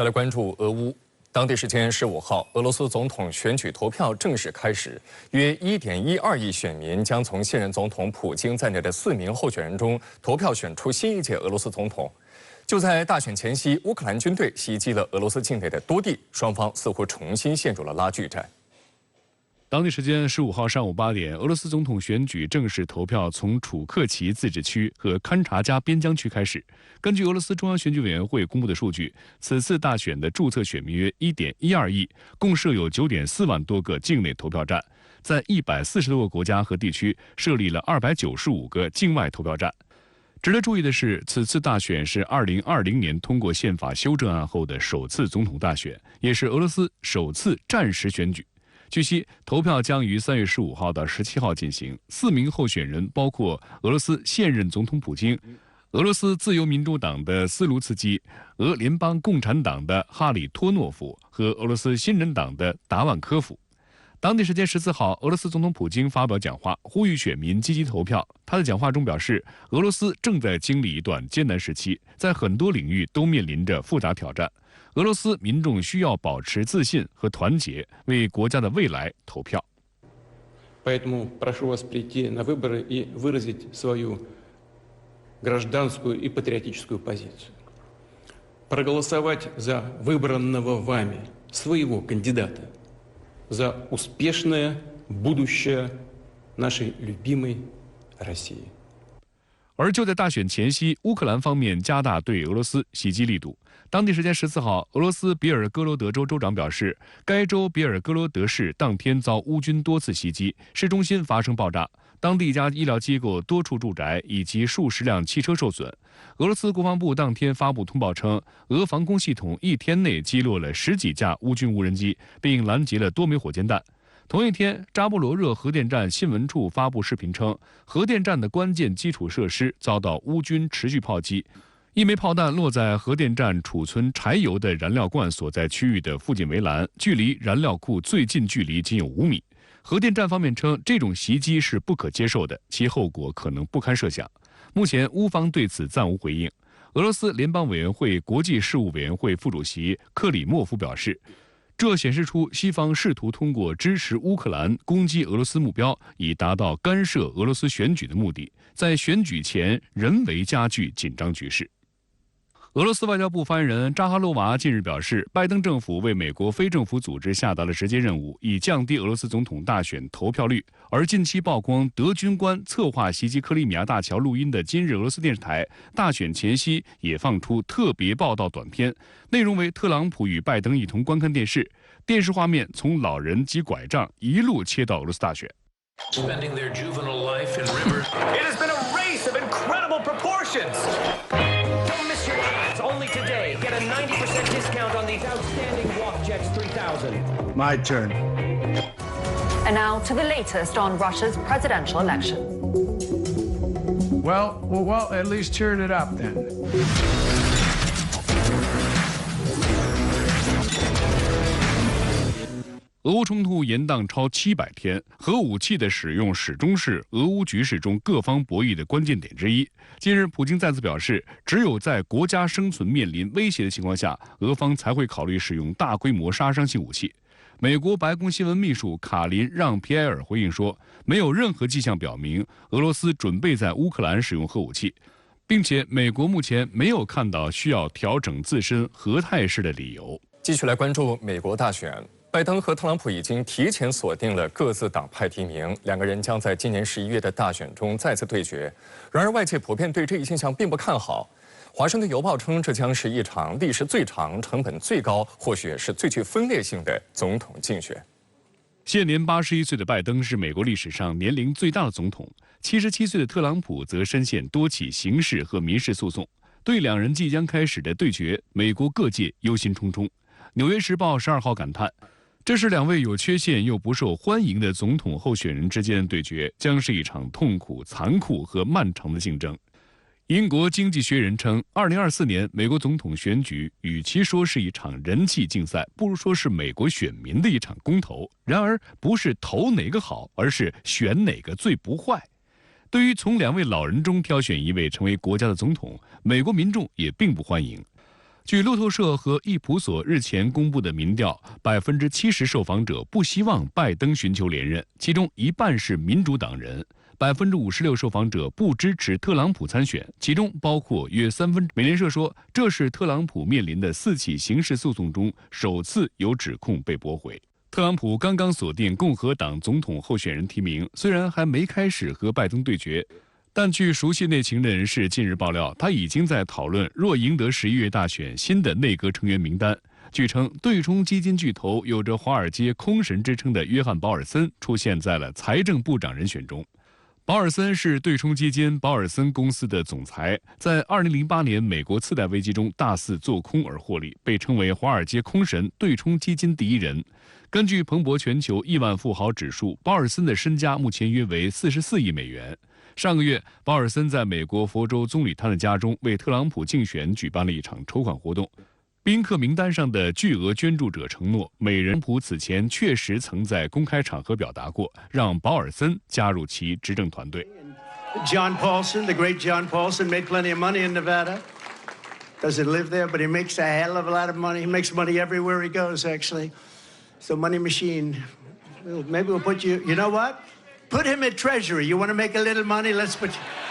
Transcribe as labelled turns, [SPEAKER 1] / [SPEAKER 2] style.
[SPEAKER 1] 再来关注俄乌。当地时间15号，俄罗斯总统选举投票正式开始，约1.12亿选民将从现任总统普京在内的4名候选人中投票选出新一届俄罗斯总统。就在大选前夕，乌克兰军队袭击了俄罗斯境内的多地，双方似乎重新陷入了拉锯战。
[SPEAKER 2] 当地时间15号上午8点，俄罗斯总统选举正式投票从楚克奇自治区和勘察加边疆区开始。根据俄罗斯中央选举委员会公布的数据，此次大选的注册选民约1.12亿，共设有9.4万多个境内投票站，在140多个国家和地区设立了295个境外投票站。值得注意的是，此次大选是2020年通过宪法修正案后的首次总统大选，也是俄罗斯首次战时选举。据悉，投票将于3月15号到17号进行。4名候选人包括俄罗斯现任总统普京、俄罗斯自由民主党的斯卢茨基、俄联邦共产党的哈里托诺夫和俄罗斯新人党的达万科夫。当地时间14号，俄罗斯总统普京发表讲话，呼吁选民积极投票。他的讲话中表示，俄罗斯正在经历一段艰难时期，在很多领域都面临着复杂挑战。俄罗斯民众需要保持自信和团结，为国家的未来投票。
[SPEAKER 3] Поэтому прошу вас прийти на выборы и выразить свою гражданскую и патриотическую позицию. Проголосовать за выбранного вами своего кандидата, за успешное будущее нашей любимой России.
[SPEAKER 2] 而就在大选前夕，乌克兰方面加大对俄罗斯袭击力度。当地时间14号，俄罗斯别尔哥罗德州州长表示，该州别尔哥罗德市当天遭乌军多次袭击，市中心发生爆炸，当地一家医疗机构、多处住宅以及数十辆汽车受损。俄罗斯国防部当天发布通报称，俄防空系统1天内击落了10几架乌军无人机，并拦截了多枚火箭弹。同一天，扎波罗热核电站新闻处发布视频称，核电站的关键基础设施遭到乌军持续炮击，一枚炮弹落在核电站储存柴油的燃料罐所在区域的附近围栏，距离燃料库最近距离仅有5米。核电站方面称，这种袭击是不可接受的，其后果可能不堪设想。目前，乌方对此暂无回应。俄罗斯联邦委员会国际事务委员会副主席克里莫夫表示，这显示出西方试图通过支持乌克兰攻击俄罗斯目标，以达到干涉俄罗斯选举的目的，在选举前人为加剧紧张局势。俄罗斯外交部发言人扎哈罗娃近日表示，拜登政府为美国非政府组织下达了直接任务，以降低俄罗斯总统大选投票率。而近期曝光德军官策划袭击克里米亚大桥录音的今日俄罗斯电视台，大选前夕也放出特别报道短片，内容为特朗普与拜登一同观看电视，电视画面从老人及拐杖一路切到俄罗斯大选。
[SPEAKER 4] Spending their juvenile life in rivers. It has been a race of incredible proportions. Don't miss your chance. Only today, get a 90% discount on these outstanding WalkJets 3000.
[SPEAKER 5] My turn.
[SPEAKER 6] And now to the latest on Russia's presidential election.
[SPEAKER 5] Well, at least cheered it up then.
[SPEAKER 2] 俄乌冲突延宕超700天，核武器的使用始终是俄乌局势中各方博弈的关键点之一。近日，普京再次表示，只有在国家生存面临威胁的情况下，俄方才会考虑使用大规模杀伤性武器。美国白宫新闻秘书卡琳·让·皮埃尔回应说，没有任何迹象表明俄罗斯准备在乌克兰使用核武器，并且美国目前没有看到需要调整自身核态势的理由。
[SPEAKER 1] 继续来关注美国大选。拜登和特朗普已经提前锁定了各自党派提名，两个人将在今年11月的大选中再次对决。然而，外界普遍对这一现象并不看好。华盛顿邮报称，这将是一场历时最长、成本最高，或许是最具分裂性的总统竞选。
[SPEAKER 2] 现年81岁的拜登是美国历史上年龄最大的总统，77岁的特朗普则深陷多起刑事和民事诉讼。对两人即将开始的对决，美国各界忧心忡忡。《纽约时报》12号感叹，这是两位有缺陷又不受欢迎的总统候选人之间的对决，将是一场痛苦、残酷和漫长的竞争。英国经济学人称，2024年美国总统选举与其说是一场人气竞赛，不如说是美国选民的一场公投。然而，不是投哪个好，而是选哪个最不坏。对于从两位老人中挑选一位成为国家的总统，美国民众也并不欢迎。据路透社和易普所日前公布的民调，70%受访者不希望拜登寻求连任，其中一半是民主党人；56%受访者不支持特朗普参选，其中包括约3%。美联社说，这是特朗普面临的4起刑事诉讼中首次有指控被驳回。特朗普刚刚锁定共和党总统候选人提名，虽然还没开始和拜登对决，但据熟悉内情的人士近日爆料，他已经在讨论若赢得11月大选新的内阁成员名单。据称，对冲基金巨头有着华尔街空神之称的约翰·保尔森出现在了财政部长人选中。保尔森是对冲基金保尔森公司的总裁，在2008年美国次贷危机中大肆做空而获利，被称为华尔街空神、对冲基金第一人。根据彭博全球亿万富豪指数，保尔森的身家目前约为44亿美元。上个月，保尔森在美国佛州棕榈滩的家中为特朗普竞选举办了一场筹款活动。宾客名单上的巨额捐助者承诺，美人普此前确实曾在公开场合表达过，让保尔森加入其执政团队。
[SPEAKER 7] John Paulson, the great John Paulson, made plenty of money in Nevada. Doesn't live there, but he makes a hell of a lot of money. He makes money everywhere he goes, actually. So money machine. Maybe we'll put you, you know what? Put him at Treasury. You want to make a little money? Let's put you...